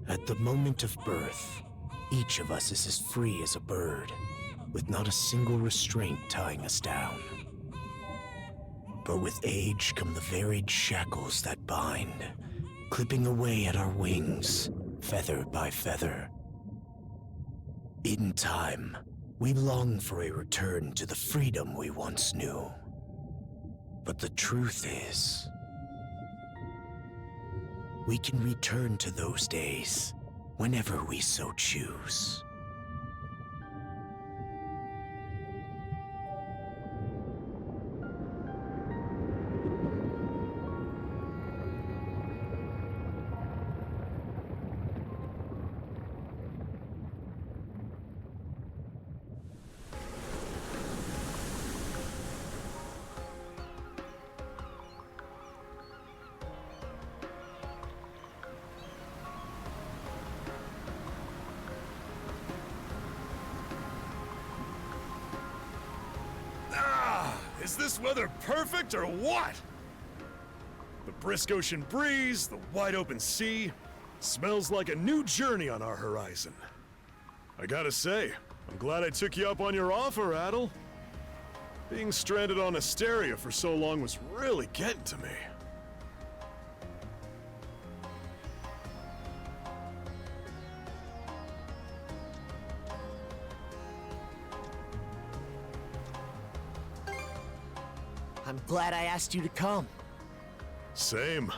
At the moment of birth, each of us is as free as a bird, with not a single restraint tying us down. But with age come the varied shackles that bind, clipping away at our wings, feather by feather. In time, we long for a return to the freedom we once knew. But the truth is, we can return to those days whenever we so choose. Is this weather perfect or what? The brisk ocean breeze, the wide open sea, smells like a new journey on our horizon. I gotta say, I'm glad I took you up on your offer, Adel. Being stranded on Asteria for so long was really getting to me. I'm glad I asked you to come. Same.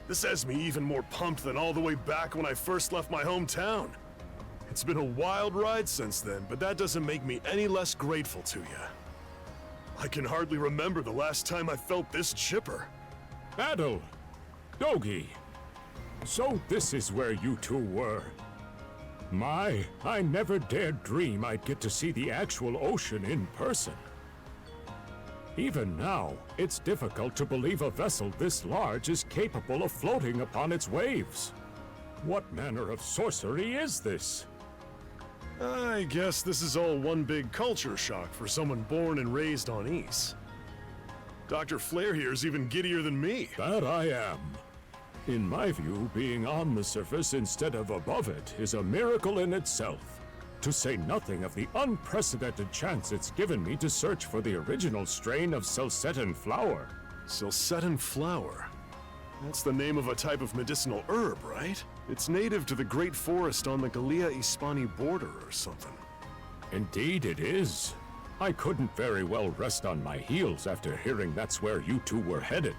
This has me even more pumped than all the way back when I first left my hometown. It's been a wild ride since then, but that doesn't make me any less grateful to you. I can hardly remember the last time I felt this chipper. Adel! Dogi! So this is where you two were. My, I never dared dream I'd get to see the actual ocean in person. Even now, it's difficult to believe a vessel this large is capable of floating upon its waves. What manner of sorcery is this? I guess this is all one big culture shock for someone born and raised on Ys. Dr. Flair here's even giddier than me. That I am. In my view, being on the surface instead of above it is a miracle in itself. To say nothing of the unprecedented chance it's given me to search for the original strain of Selcetan flower. Selcetan flower? That's the name of a type of medicinal herb, right? It's native to the Great Forest on the Gallia-Hispani border or something. Indeed it is. I couldn't very well rest on my heels after hearing that's where you two were headed.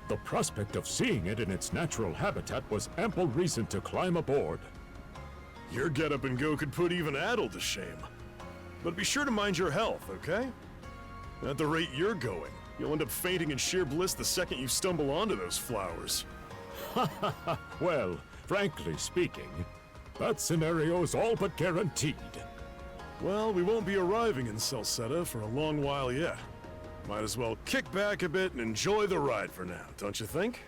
The prospect of seeing it in its natural habitat was ample reason to climb aboard. Your get-up and go could put even Adel to shame. But be sure to mind your health, okay? At the rate you're going, you'll end up fainting in sheer bliss the second you stumble onto those flowers. Well, frankly speaking, that scenario's all but guaranteed. Well, we won't be arriving in Celceta for a long while yet. Might as well kick back a bit and enjoy the ride for now, don't you think?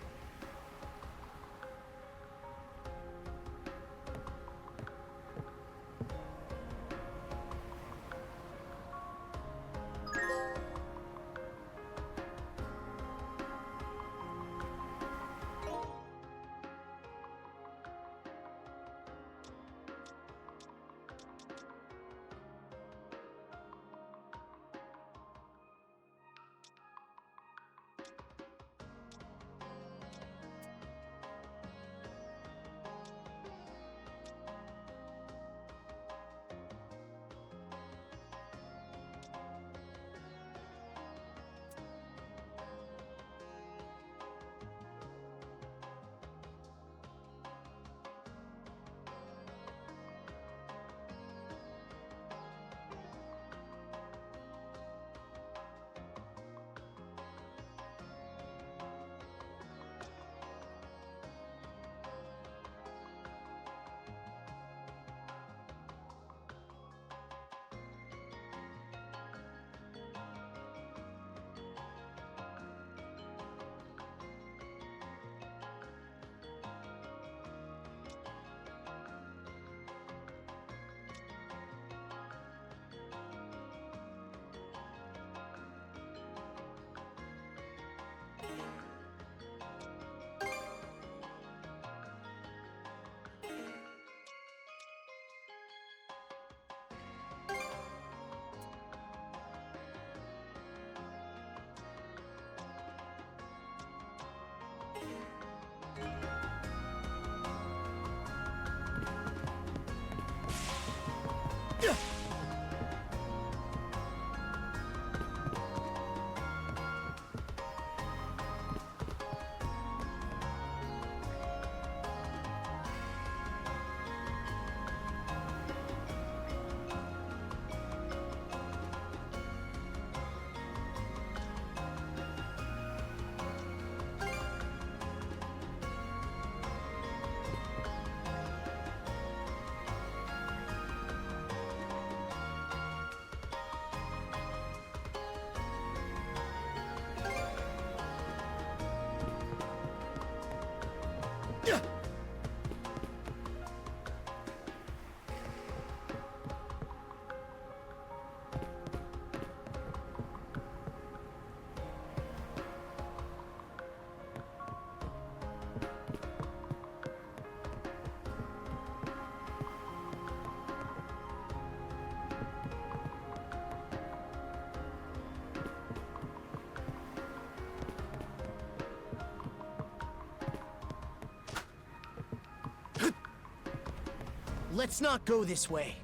Let's not go this way.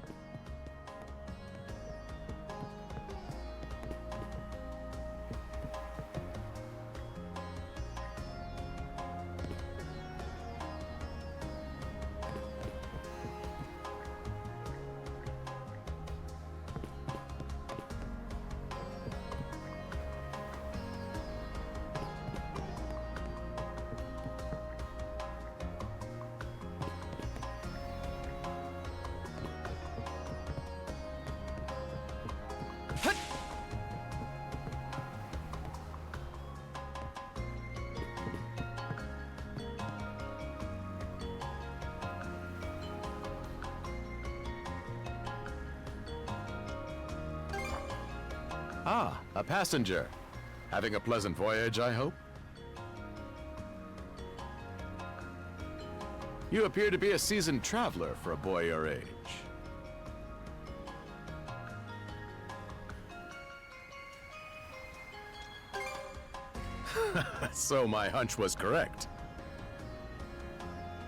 Ah, a passenger. Having a pleasant voyage, I hope? You appear to be a seasoned traveler for a boy your age. So my hunch was correct.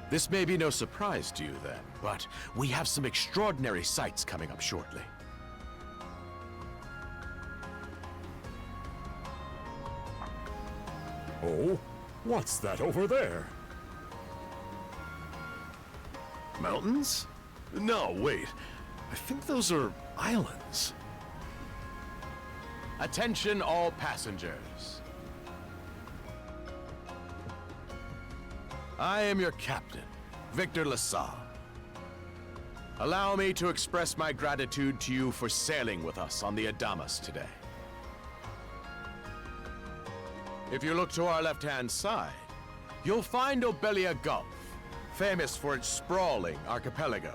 This may be no surprise to you then, but we have some extraordinary sights coming up shortly. Oh? What's that over there? Mountains? No, wait. I think those are islands. Attention all passengers. I am your captain, Victor LaSalle. Allow me to express my gratitude to you for sailing with us on the Adamas today. If you look to our left-hand side, you'll find Obelia Gulf, famous for its sprawling archipelago.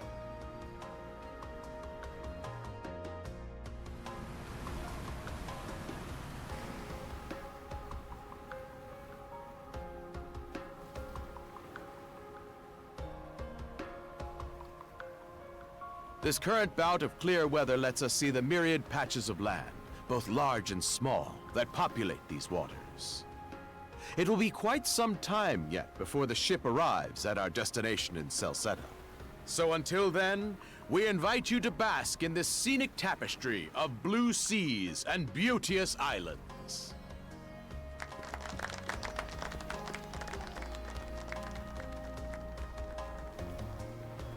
This current bout of clear weather lets us see the myriad patches of land, both large and small, that populate these waters. It will be quite some time yet before the ship arrives at our destination in Salsetta. So until then, we invite you to bask in this scenic tapestry of blue seas and beauteous islands.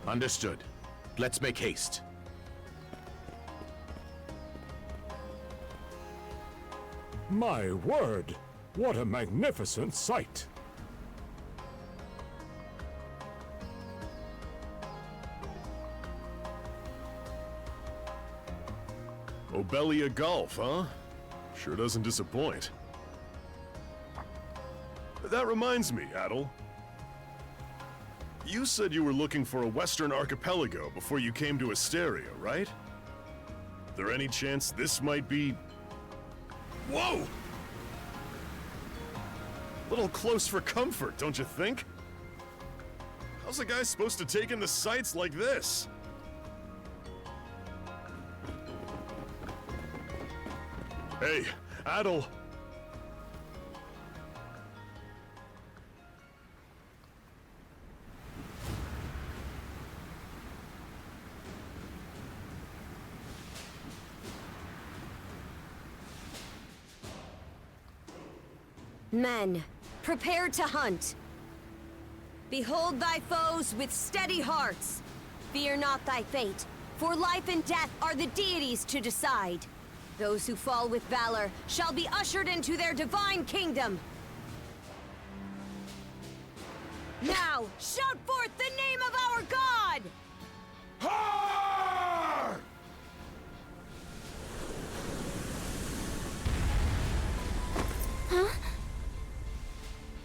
Understood. Let's make haste. My word! What a magnificent sight! Obelia Gulf, huh? Sure doesn't disappoint. That reminds me, Adel. You said you were looking for a western archipelago before you came to Asteria, right? There any chance this might be... Whoa! Little close for comfort, don't you think? How's a guy supposed to take in the sights like this? Hey, Adel! Men, prepare to hunt. Behold thy foes with steady hearts. Fear not thy fate, for life and death are the deities to decide. Those who fall with valor shall be ushered into their divine kingdom. Now, shout forth the name of our god! Har!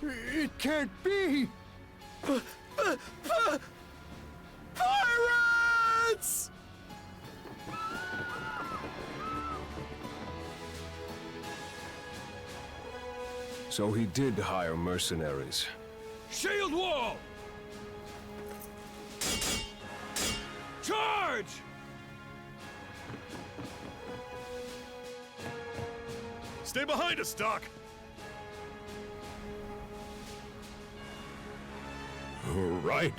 It can't be! Pirates! So he did hire mercenaries. Shield wall! Charge! Stay behind us, Doc! Right.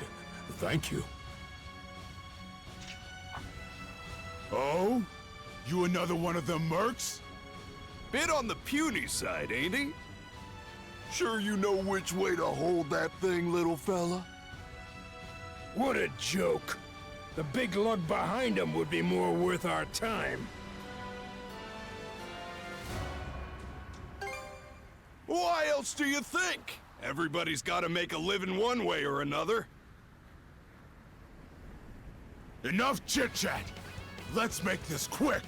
Thank you. Oh? You another one of them mercs? Bit on the puny side, ain't he? Sure you know which way to hold that thing, little fella? What a joke! The big lug behind him would be more worth our time. Why else do you think? Everybody's gotta make a living one way or another. Enough chit-chat! Let's make this quick!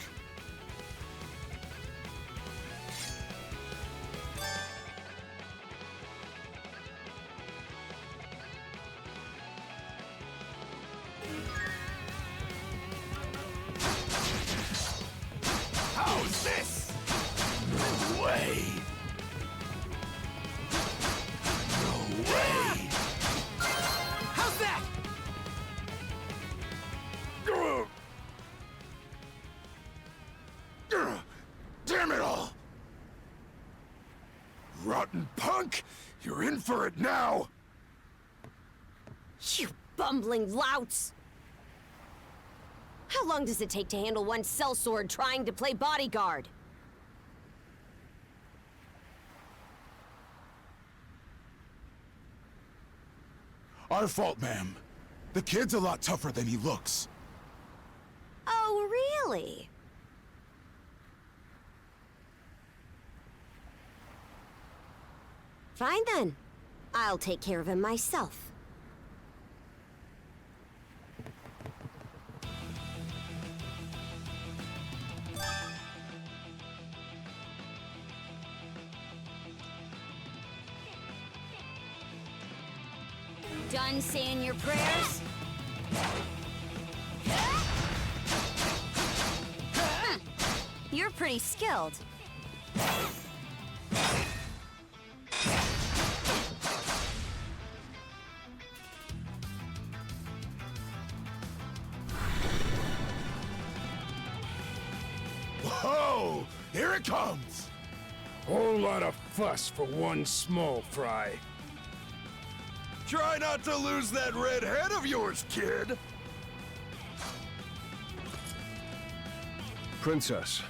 How's this? No way! No way! How's that? Damn it all! Rotten punk! You're in for it now! You bumbling louts! How long does it take to handle one sellsword trying to play bodyguard? Our fault, ma'am. The kid's a lot tougher than he looks. Oh, really? Fine then. I'll take care of him myself. Done saying your prayers? You're pretty skilled. Whoa! Here it comes! Whole lot of fuss for one small fry. Try not to lose that red head of yours, kid! Princess.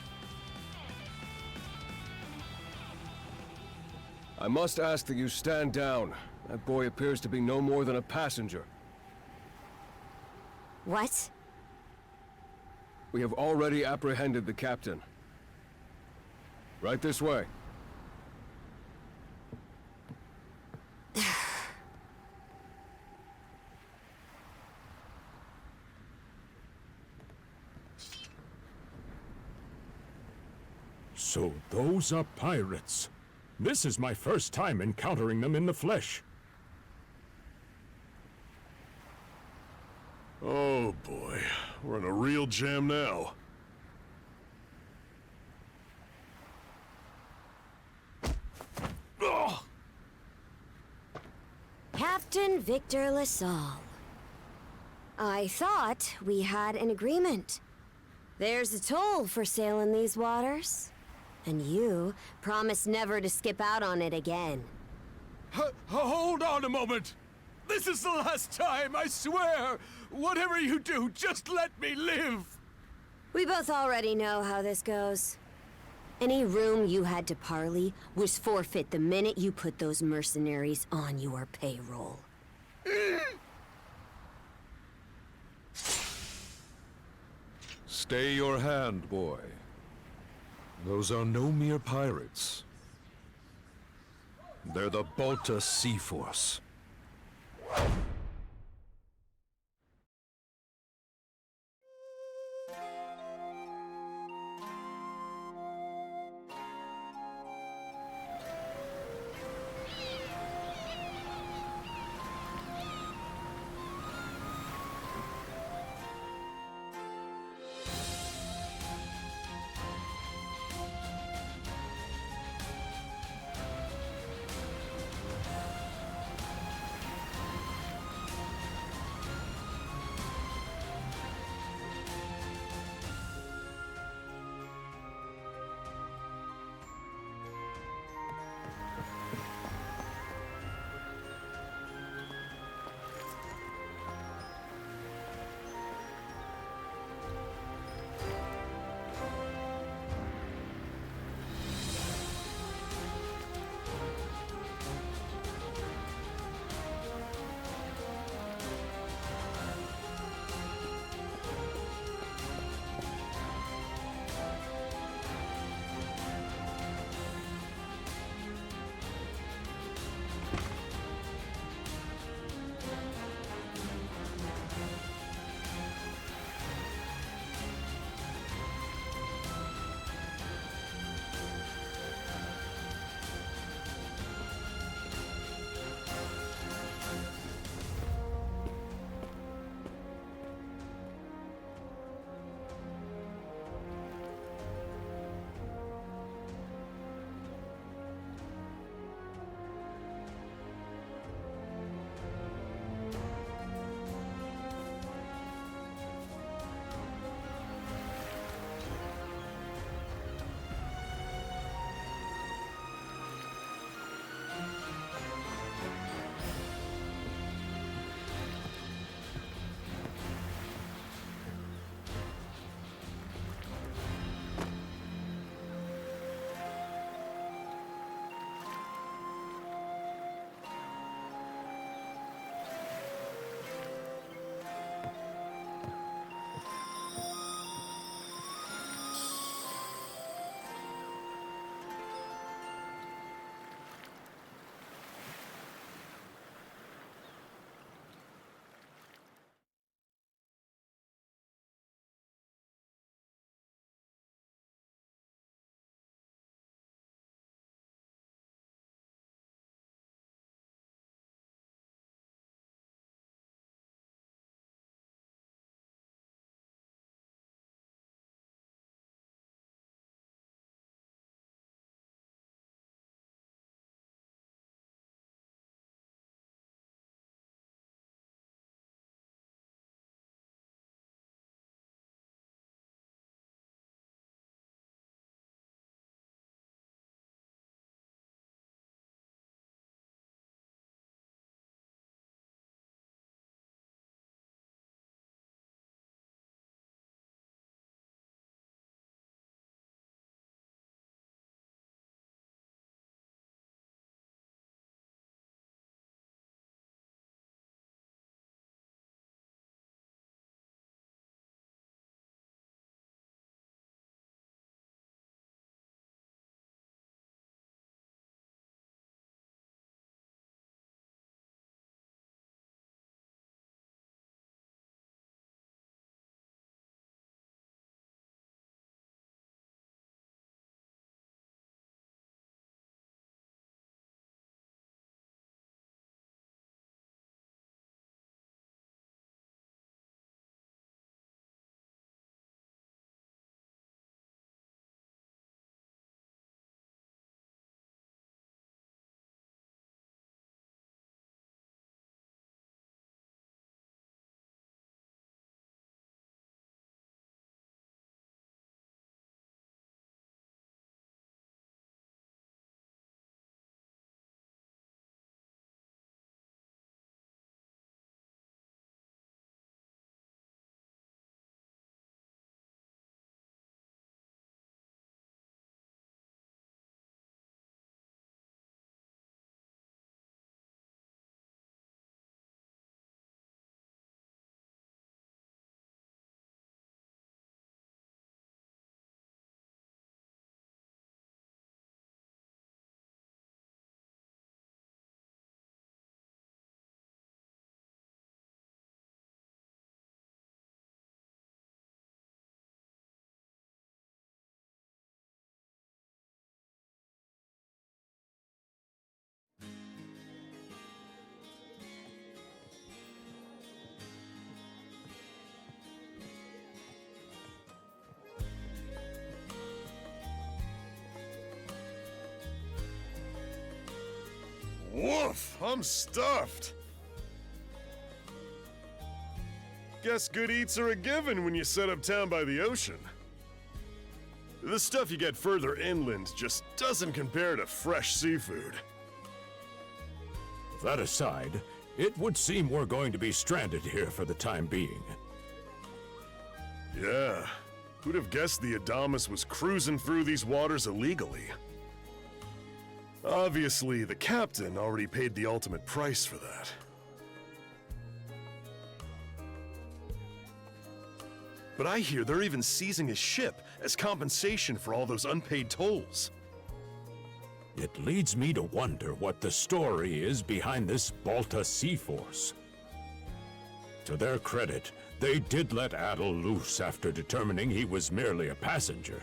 I must ask that you stand down. That boy appears to be no more than a passenger. What? We have already apprehended the captain. Right this way. So those are pirates. This is my first time encountering them in the flesh. Oh boy, we're in a real jam now. Ugh. Captain Victor LaSalle. I thought we had an agreement. There's a toll for sailing these waters. And you promised never to skip out on it again. Hold on a moment! This is the last time, I swear! Whatever you do, just let me live! We both already know how this goes. Any room you had to parley was forfeit the minute you put those mercenaries on your payroll. Stay your hand, boy. Those are no mere pirates. They're the Balta Sea Force. Woof! I'm stuffed! Guess good eats are a given when you set up town by the ocean. The stuff you get further inland just doesn't compare to fresh seafood. That aside, it would seem we're going to be stranded here for the time being. Yeah, who'd have guessed the Adamas was cruising through these waters illegally? Obviously, the captain already paid the ultimate price for that. But I hear they're even seizing his ship as compensation for all those unpaid tolls. It leads me to wonder what the story is behind this Balta Sea Force. To their credit, they did let Adel loose after determining he was merely a passenger.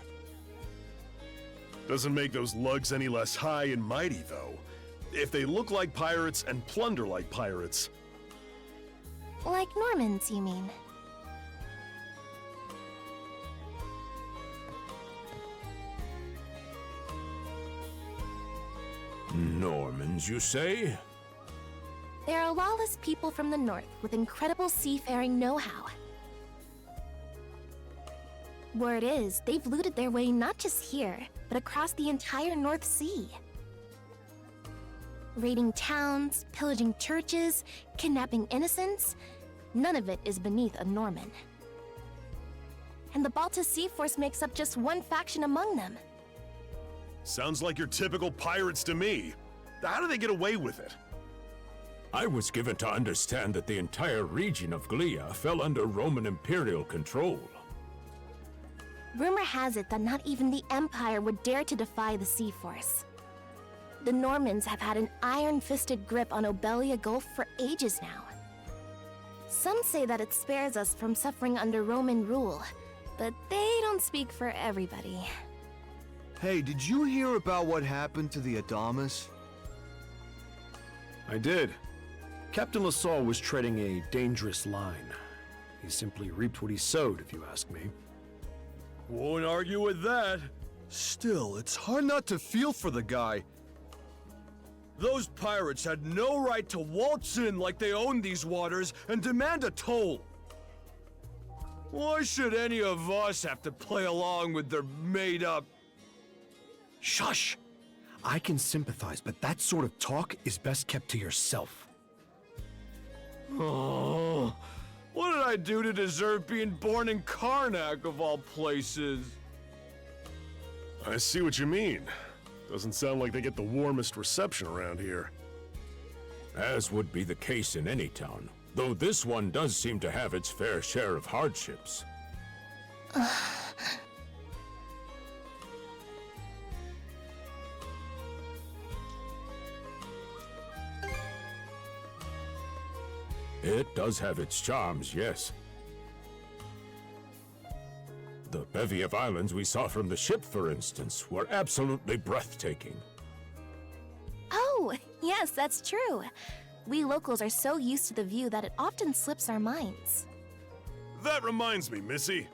Doesn't make those lugs any less high and mighty, though. If they look like pirates and plunder like pirates... Like Normans, you mean? Normans, you say? They're a lawless people from the north with incredible seafaring know-how. Word is, they've looted their way not just here, but across the entire North Sea. Raiding towns, pillaging churches, kidnapping innocents, none of it is beneath a Norman. And the Balta Sea Force makes up just one faction among them. Sounds like your typical pirates to me. How do they get away with it? I was given to understand that the entire region of Glia fell under Roman imperial control. Rumor has it that not even the Empire would dare to defy the Sea Force. The Normans have had an iron-fisted grip on Obelia Gulf for ages now. Some say that it spares us from suffering under Roman rule, but they don't speak for everybody. Hey, did you hear about what happened to the Adamas? I did. Captain LaSalle was treading a dangerous line. He simply reaped what he sowed, if you ask me. Won't argue with that. Still, it's hard not to feel for the guy. Those pirates had no right to waltz in like they owned these waters and demand a toll. Why should any of us have to play along with their made-up... Shush! I can sympathize, but that sort of talk is best kept to yourself. Oh, what did I do to deserve being born in Karnak, of all places? I see what you mean. Doesn't sound like they get the warmest reception around here. As would be the case in any town, though this one does seem to have its fair share of hardships. It does have its charms, yes. The bevy of islands we saw from the ship, for instance, were absolutely breathtaking. Oh, yes, that's true. We locals are so used to the view that it often slips our minds. That reminds me, Missy.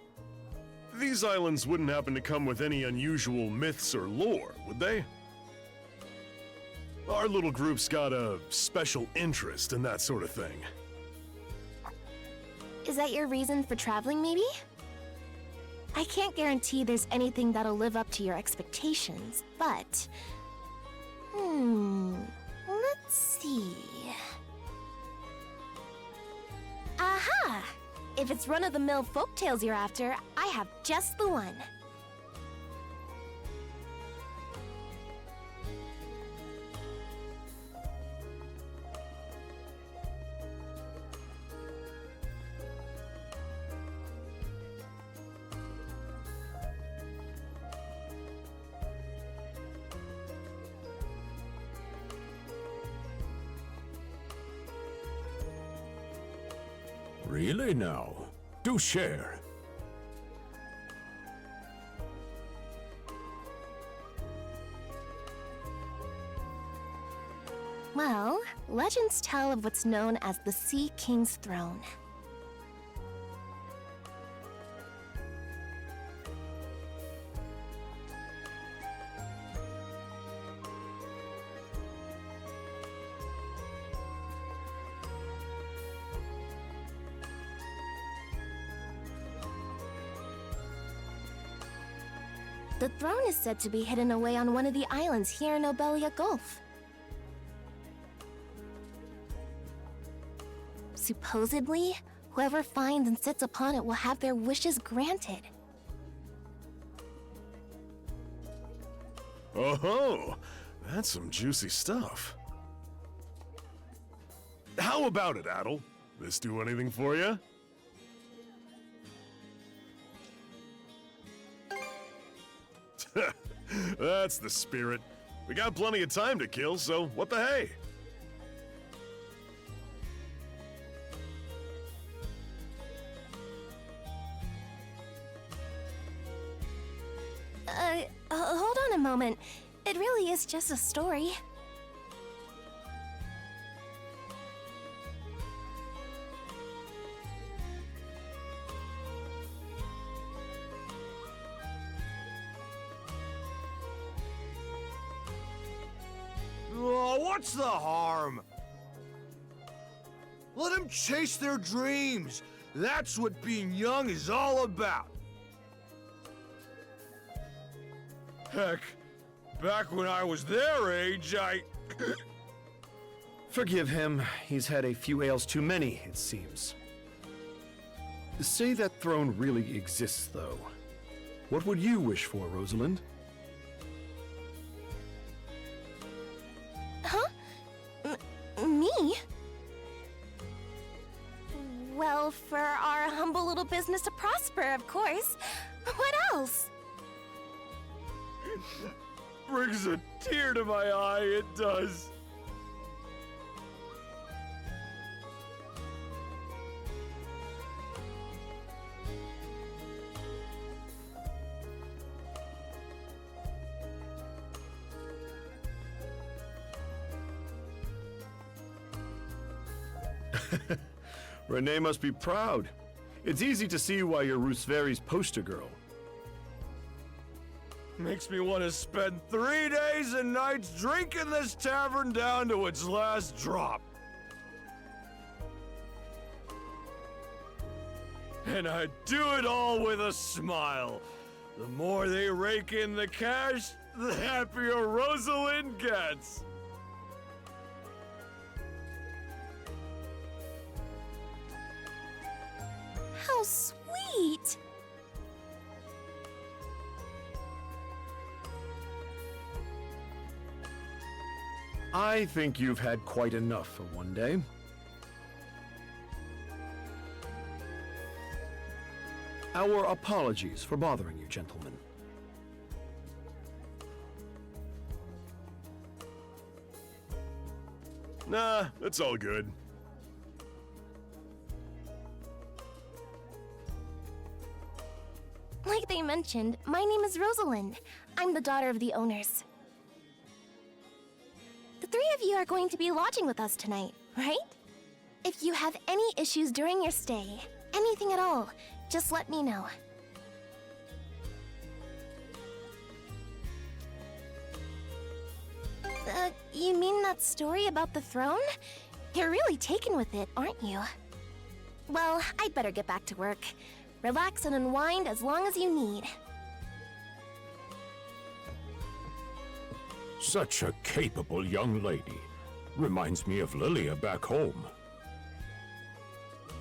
These islands wouldn't happen to come with any unusual myths or lore, would they? Our little group's got a special interest in that sort of thing. Is that your reason for traveling, maybe? I can't guarantee there's anything that'll live up to your expectations, but... let's see... Aha! If it's run-of-the-mill folktales you're after, I have just the one. Really now? Do share. Well, legends tell of what's known as the Sea King's Throne. The throne is said to be hidden away on one of the islands here in Obelia Gulf. Supposedly, whoever finds and sits upon it will have their wishes granted. Oh, that's some juicy stuff. How about it, Adel? This do anything for you? That's the spirit. We got plenty of time to kill, so what the hey? Hold on a moment. It really is just a story. Oh, what's the harm? Let them chase their dreams. That's what being young is all about. Heck, back when I was their age, Forgive him. He's had a few ales too many, it seems. Say that throne really exists, though. What would you wish for, Rosalind? Huh? Me? Well, for our humble little business to prosper, of course. What else? brings a tear to my eye, it does. Renee must be proud. It's easy to see why you're Rooseveri's poster girl. Makes me want to spend 3 days and nights drinking this tavern down to its last drop. And I do it all with a smile. The more they rake in the cash, the happier Rosalind gets. How sweet! I think you've had quite enough for one day. Our apologies for bothering you, gentlemen. Nah, it's all good. Like they mentioned, my name is Rosalind. I'm the daughter of the owners. The three of you are going to be lodging with us tonight, right? If you have any issues during your stay, anything at all, just let me know. You mean that story about the throne? You're really taken with it, aren't you? Well, I'd better get back to work. Relax and unwind as long as you need. Such a capable young lady. Reminds me of Lilia back home.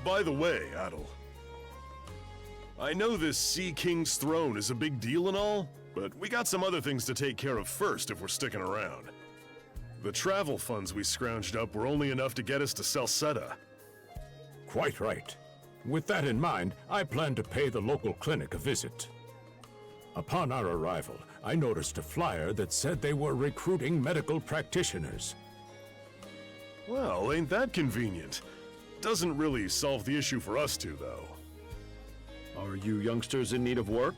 By the way, Adel, I know this Sea King's throne is a big deal and all, but we got some other things to take care of first if we're sticking around. The travel funds we scrounged up were only enough to get us to Salsetta. Quite right. With that in mind, I plan to pay the local clinic a visit. Upon our arrival, I noticed a flyer that said they were recruiting medical practitioners. Well, ain't that convenient? Doesn't really solve the issue for us two, though. Are you youngsters in need of work?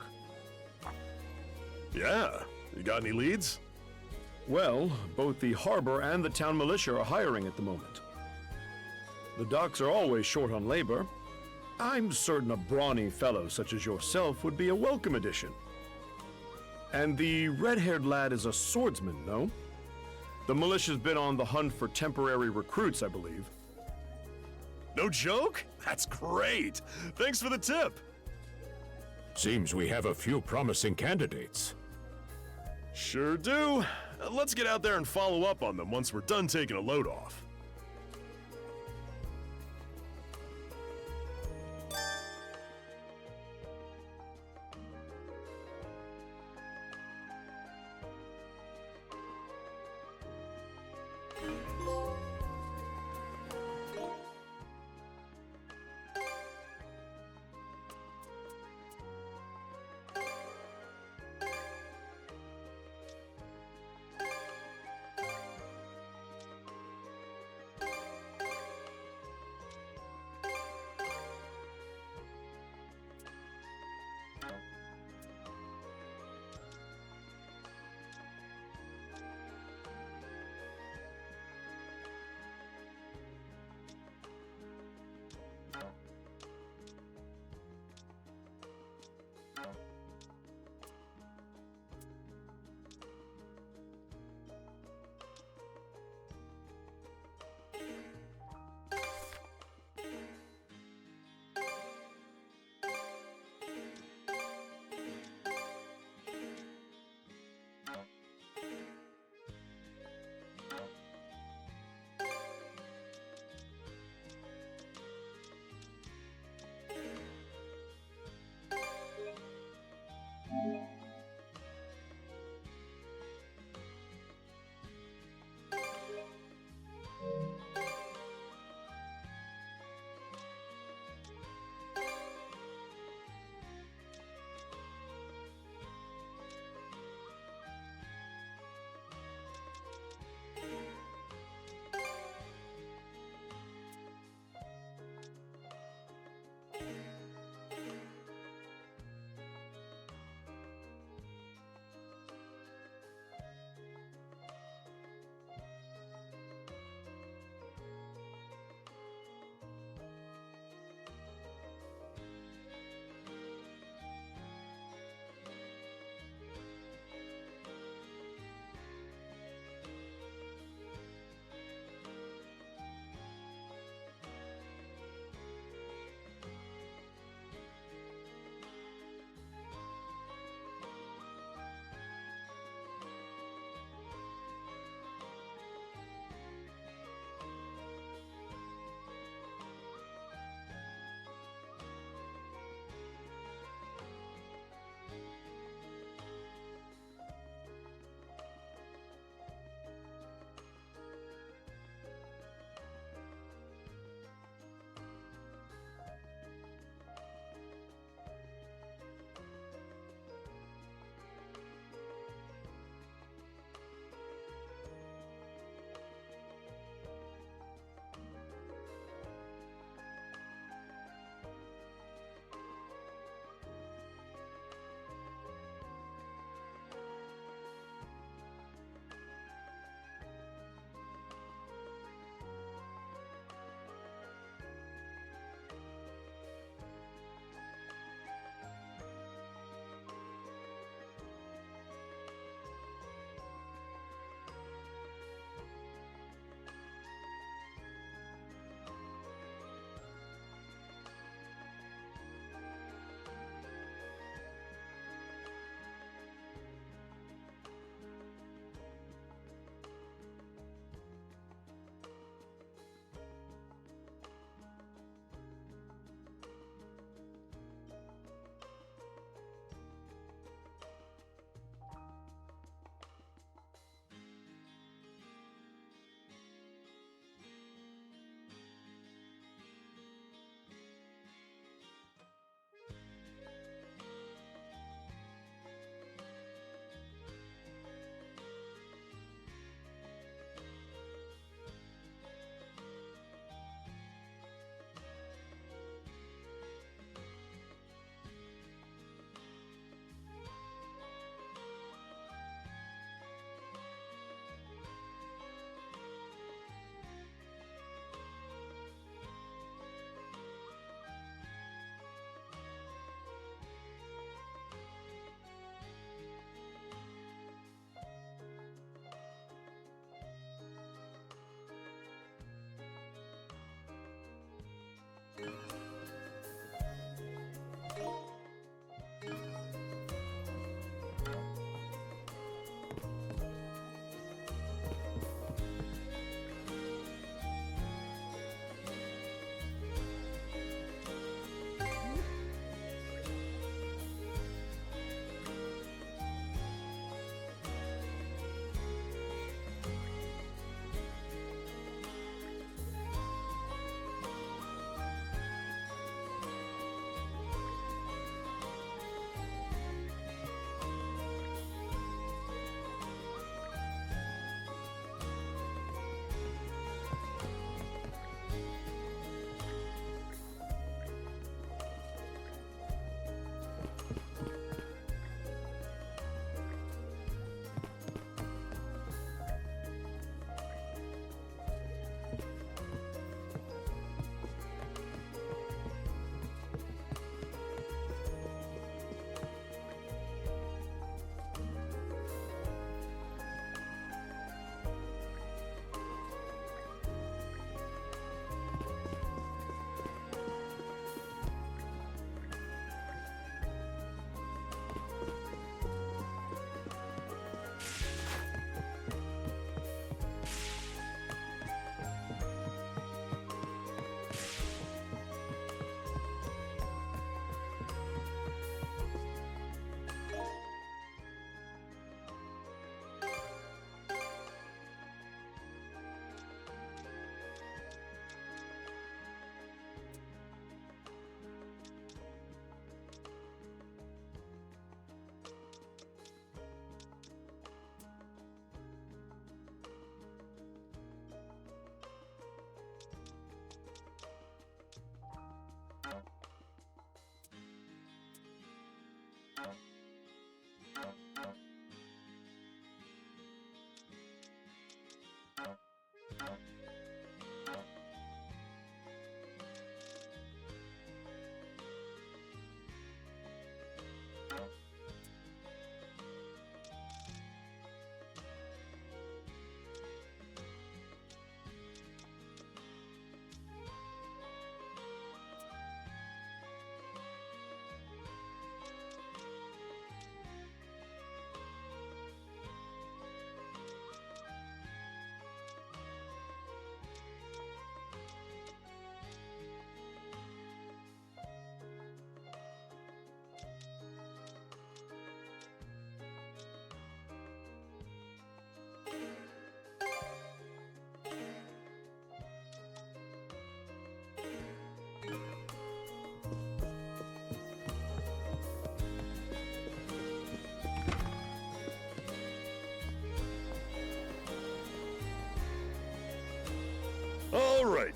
Yeah. You got any leads? Well, both the harbor and the town militia are hiring at the moment. The docks are always short on labor. I'm certain a brawny fellow such as yourself would be a welcome addition. And the red-haired lad is a swordsman, no? The militia's been on the hunt for temporary recruits, I believe. No joke? That's great! Thanks for the tip! Seems we have a few promising candidates. Sure do. Let's get out there and follow up on them once we're done taking a load off.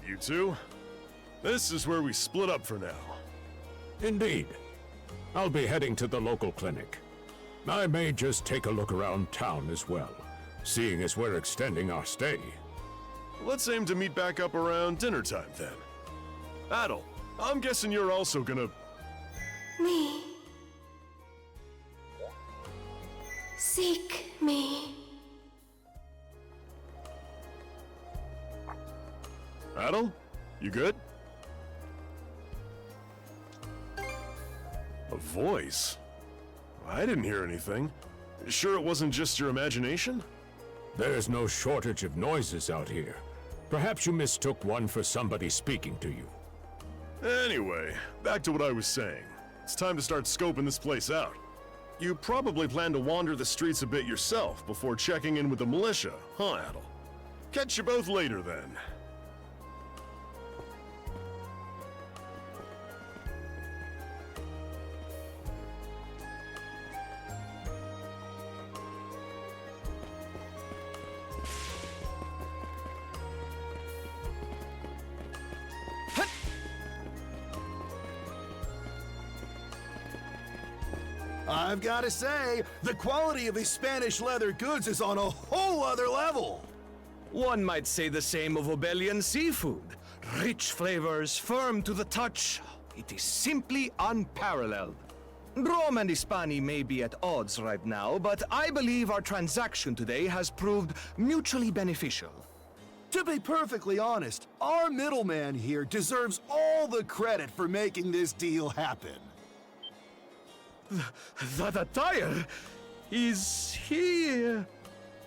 you two. This is where we split up for now. Indeed. I'll be heading to the local clinic. I may just take a look around town as well, seeing as we're extending our stay. Let's aim to meet back up around dinner time then. Adel, I'm guessing you're also gonna... Me. Seek me. Adel, you good? A voice? I didn't hear anything. Sure it wasn't just your imagination? There's no shortage of noises out here. Perhaps you mistook one for somebody speaking to you. Anyway, back to what I was saying. It's time to start scoping this place out. You probably plan to wander the streets a bit yourself before checking in with the militia, huh, Adel? Catch you both later then. I've got to say, the quality of his Spanish leather goods is on a whole other level. One might say the same of Obelian seafood. Rich flavors, firm to the touch. It is simply unparalleled. Rome and Hispani may be at odds right now, but I believe our transaction today has proved mutually beneficial. To be perfectly honest, our middleman here deserves all the credit for making this deal happen. That attire? Is he...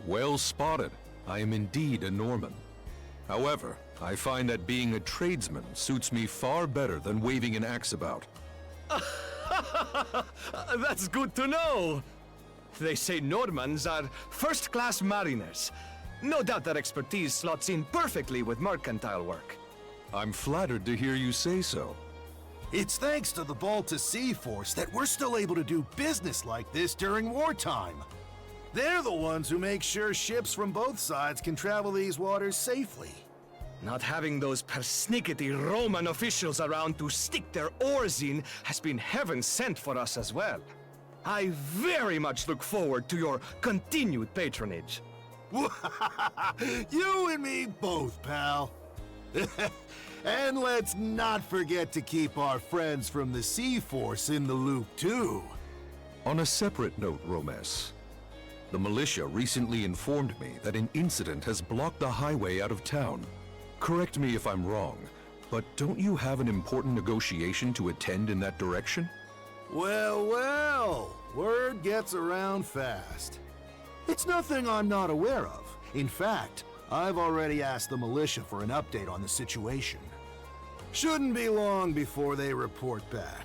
Well spotted. I am indeed a Norman. However, I find that being a tradesman suits me far better than waving an axe about. That's good to know. They say Normans are first-class mariners. No doubt that expertise slots in perfectly with mercantile work. I'm flattered to hear you say so. It's thanks to the Balta Sea Force that we're still able to do business like this during wartime. They're the ones who make sure ships from both sides can travel these waters safely. Not having those persnickety Roman officials around to stick their oars in has been heaven sent for us as well. I very much look forward to your continued patronage. You and me both, pal. And let's not forget to keep our friends from the Sea Force in the loop, too. On a separate note, Romes, the militia recently informed me that an incident has blocked the highway out of town. Correct me if I'm wrong, but don't you have an important negotiation to attend in that direction? Well, well, word gets around fast. It's nothing I'm not aware of. In fact, I've already asked the militia for an update on the situation. Shouldn't be long before they report back.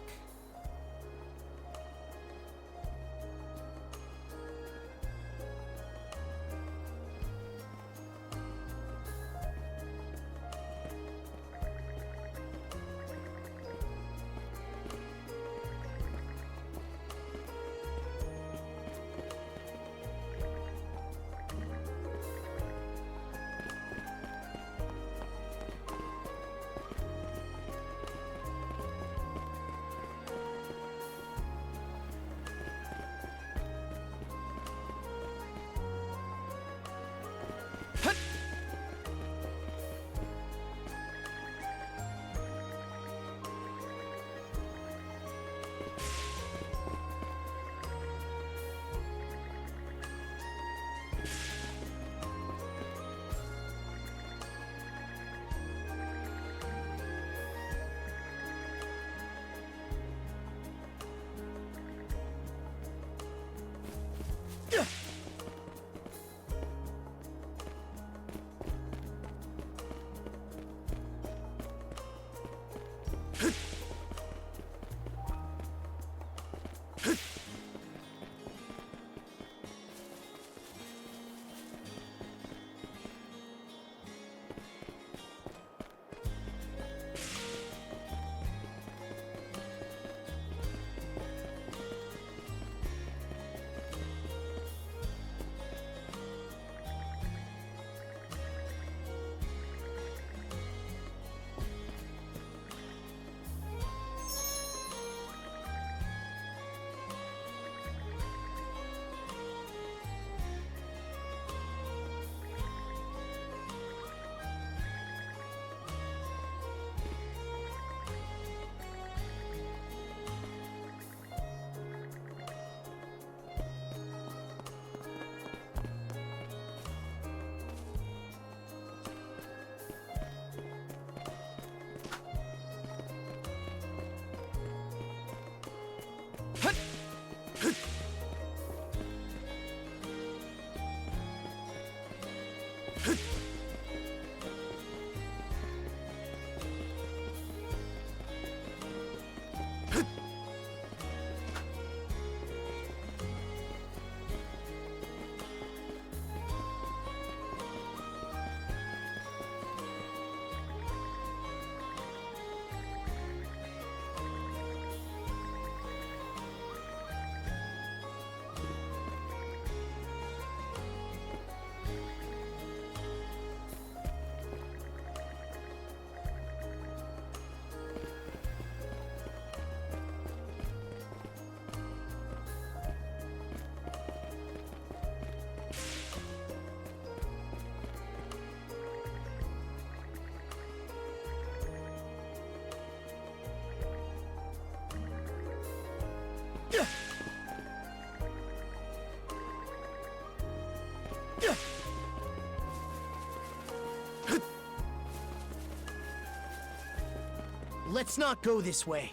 Let's not go this way.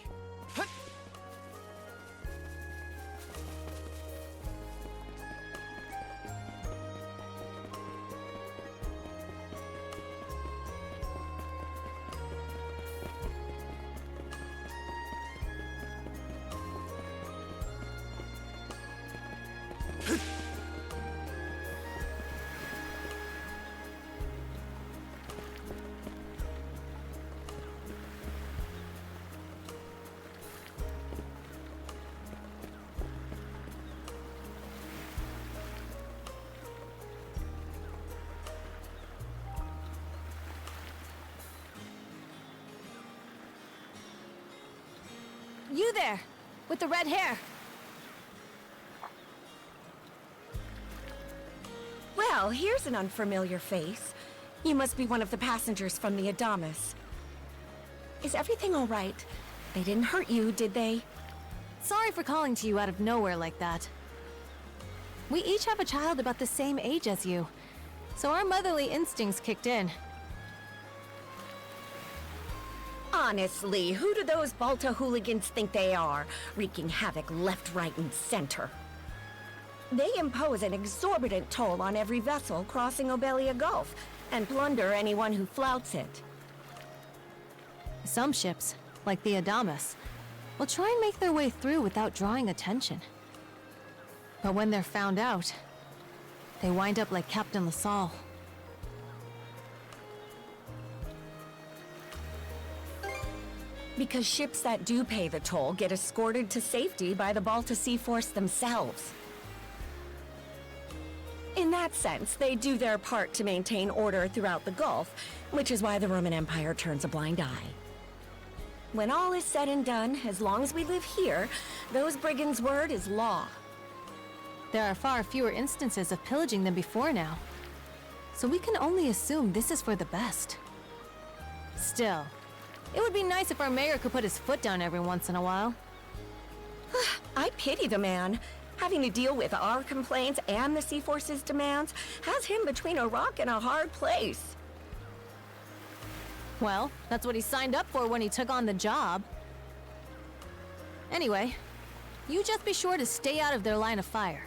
You there, with the red hair. Well, here's an unfamiliar face. You must be one of the passengers from the Adamas. Is everything all right? They didn't hurt you, did they? Sorry for calling to you out of nowhere like that. We each have a child about the same age as you, so our motherly instincts kicked in. Honestly, who do those Balta hooligans think they are, wreaking havoc left, right, and center? They impose an exorbitant toll on every vessel crossing Obelia Gulf, and plunder anyone who flouts it. Some ships, like the Adamas, will try and make their way through without drawing attention. But when they're found out, they wind up like Captain LaSalle. Because ships that do pay the toll get escorted to safety by the Balta Sea Force themselves. In that sense, they do their part to maintain order throughout the Gulf, which is why the Roman Empire turns a blind eye. When all is said and done, as long as we live here, those brigands' word is law. There are far fewer instances of pillaging than before now, so we can only assume this is for the best. Still, it would be nice if our mayor could put his foot down every once in a while. I pity the man. Having to deal with our complaints and the Sea Force's demands has him between a rock and a hard place. Well, that's what he signed up for when he took on the job. Anyway, you just be sure to stay out of their line of fire.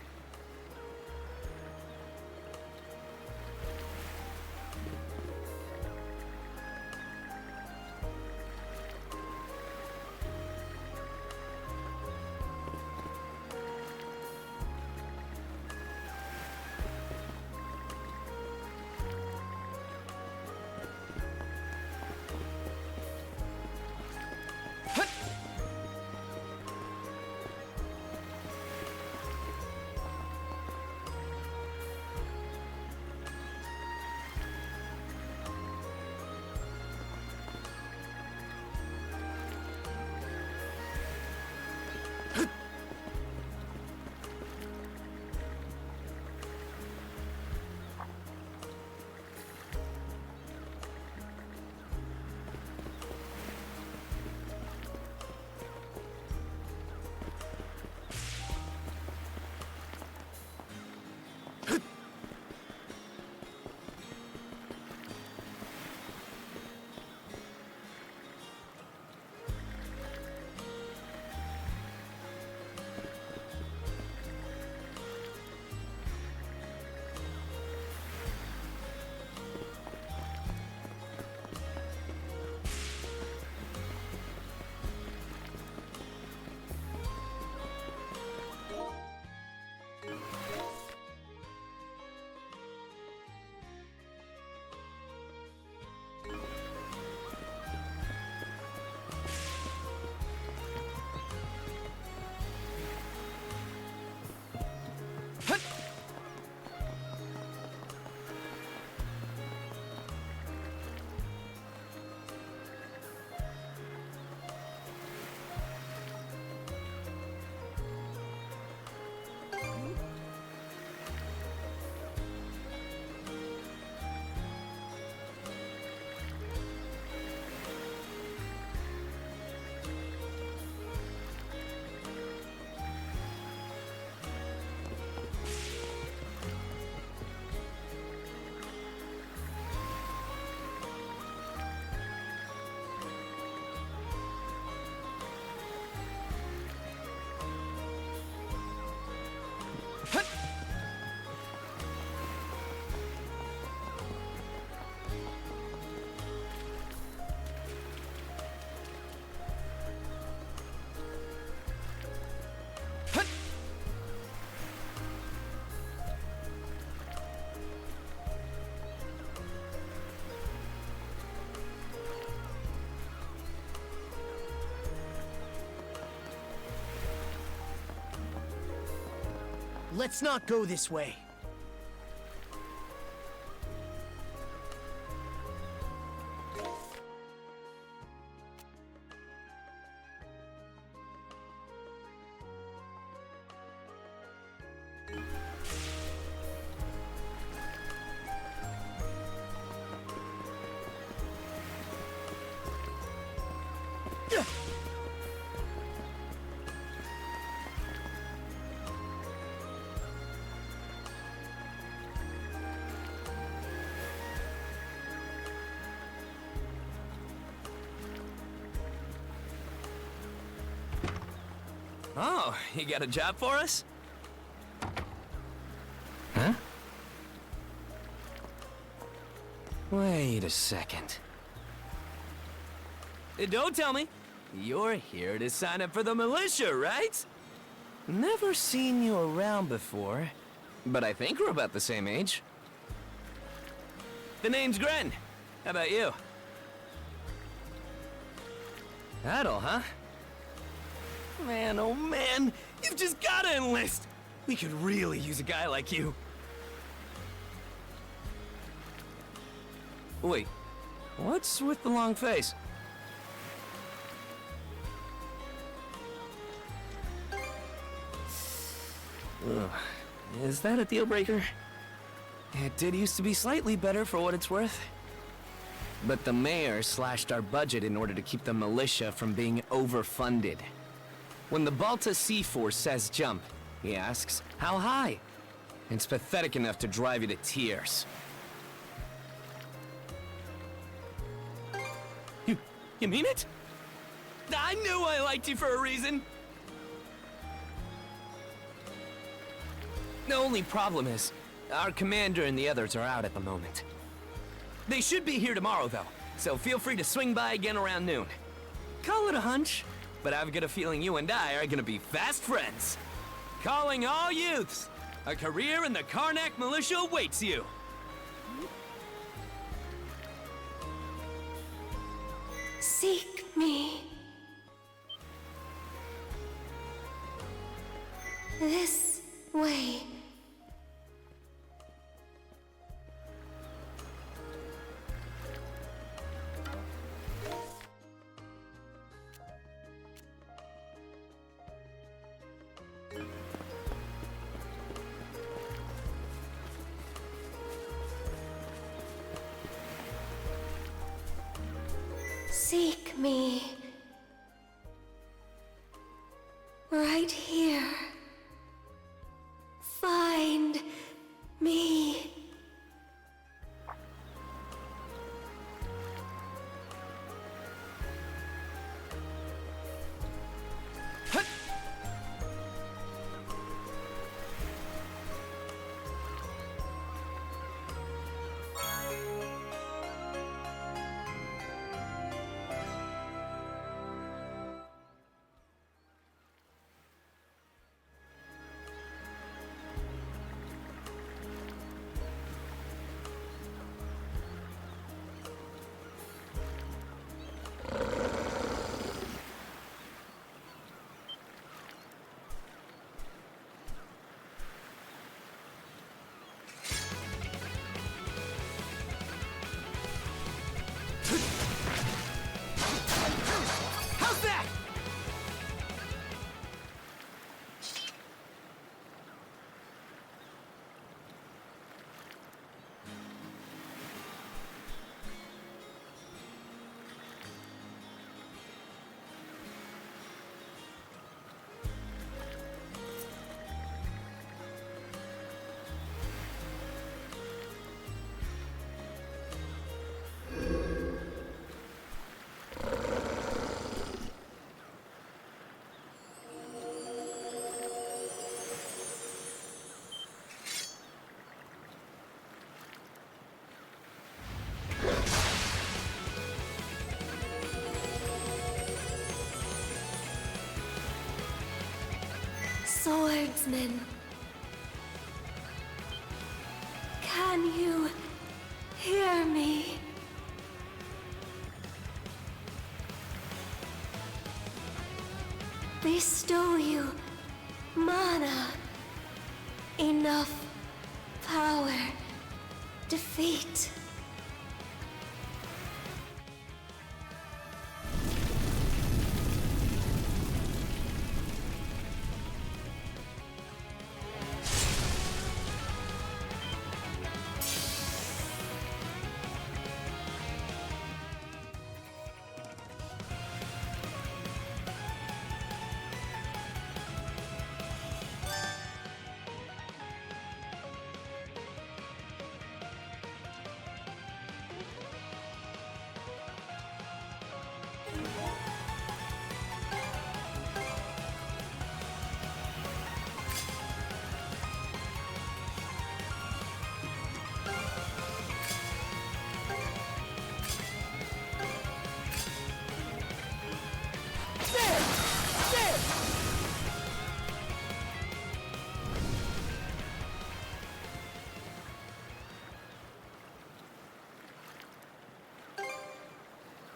Let's not go this way. Oh, you got a job for us? Huh? Wait a second. Don't tell me. You're here to sign up for the militia, right? Never seen you around before, but I think we're about the same age. The name's Gren. How about you? Adel, huh? Man, oh man, you've just gotta enlist! We could really use a guy like you. Wait, what's with the long face? Ugh. Is that a deal breaker? It did used to be slightly better for what it's worth. But the mayor slashed our budget in order to keep the militia from being overfunded. When the Balta Sea Force says jump, he asks, how high? It's pathetic enough to drive you to tears. You mean it? I knew I liked you for a reason! The only problem is, our commander and the others are out at the moment. They should be here tomorrow, though, so feel free to swing by again around noon. Call it a hunch, but I've got a feeling you and I are gonna be fast friends. Calling all youths! A career in the Karnak militia awaits you! Seek me. This way. Seek me. Right here. Find me. How's that? Swordsman. Can you hear me? They stole you mana. enough power. Defeat.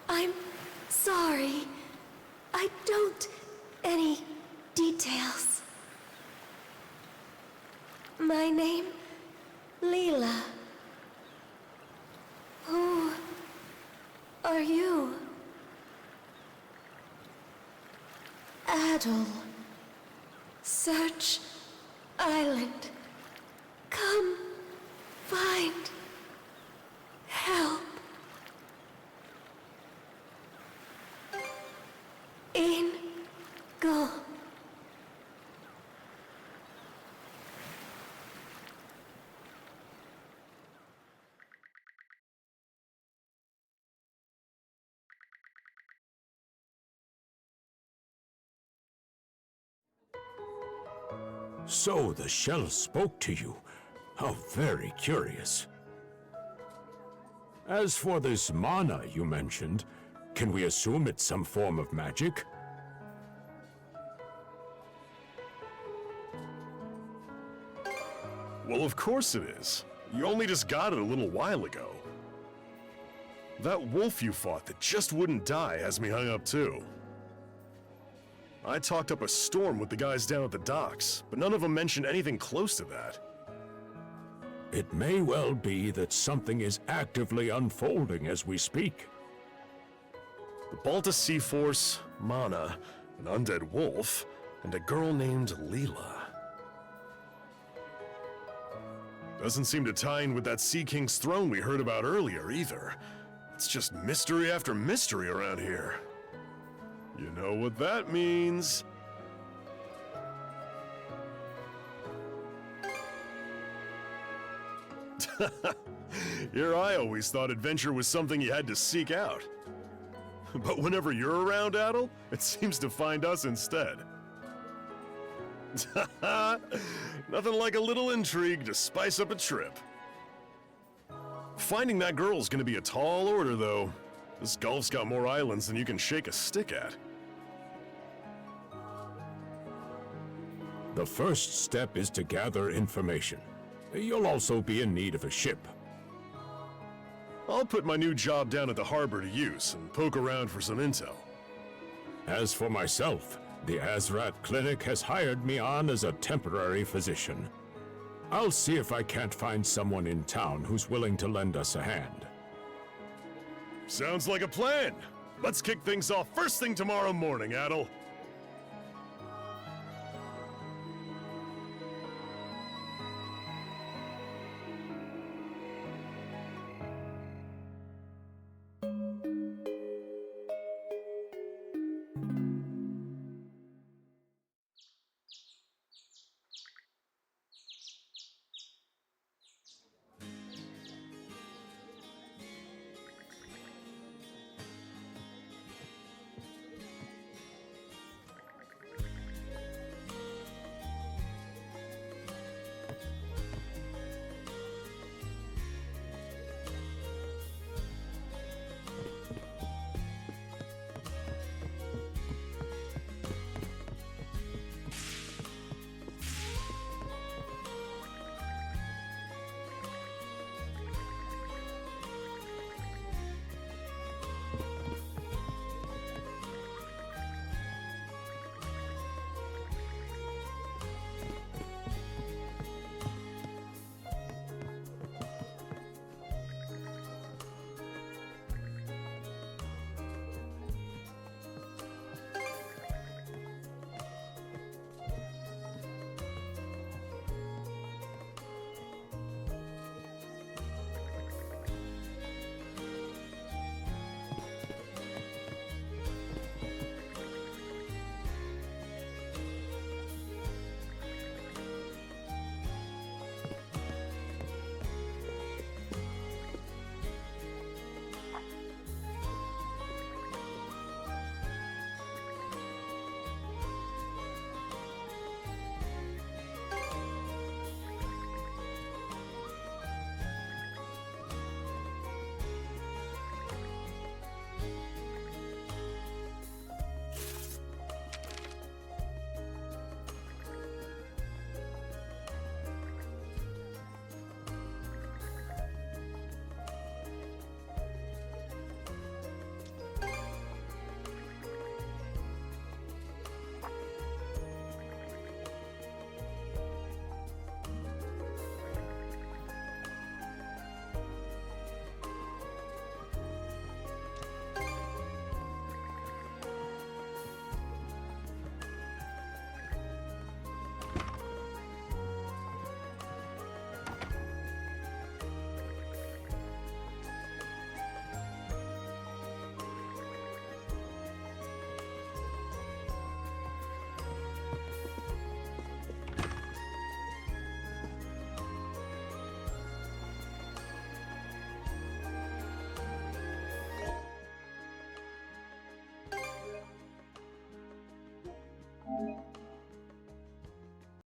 I'm sorry. I don't... any details. My name... Leela. Who... are you? Adol. Search... Island. Come... find... help. In... go. So the shell spoke to you. How very curious. As for this mana you mentioned, can we assume it's some form of magic? Well, of course it is. You only just got it a little while ago. That wolf you fought that just wouldn't die has me hung up too. I talked up a storm with the guys down at the docks, but none of them mentioned anything close to that. It may well be that something is actively unfolding as we speak. The Balta Sea Force, Mana, an undead wolf, and a girl named Leela. Doesn't seem to tie in with that Sea King's throne we heard about earlier, either. It's just mystery after mystery around here. You know what that means. Here I always thought adventure was something you had to seek out. But whenever you're around, Adol, it seems to find us instead. Nothing like a little intrigue to spice up a trip. Finding that girl's gonna be a tall order, though. This Gulf's got more islands than you can shake a stick at. The first step is to gather information. You'll also be in need of a ship. I'll put my new job down at the harbor to use and poke around for some intel. As for myself, the Azrat Clinic has hired me on as a temporary physician. I'll see if I can't find someone in town who's willing to lend us a hand. Sounds like a plan. Let's kick things off first thing tomorrow morning, Adol.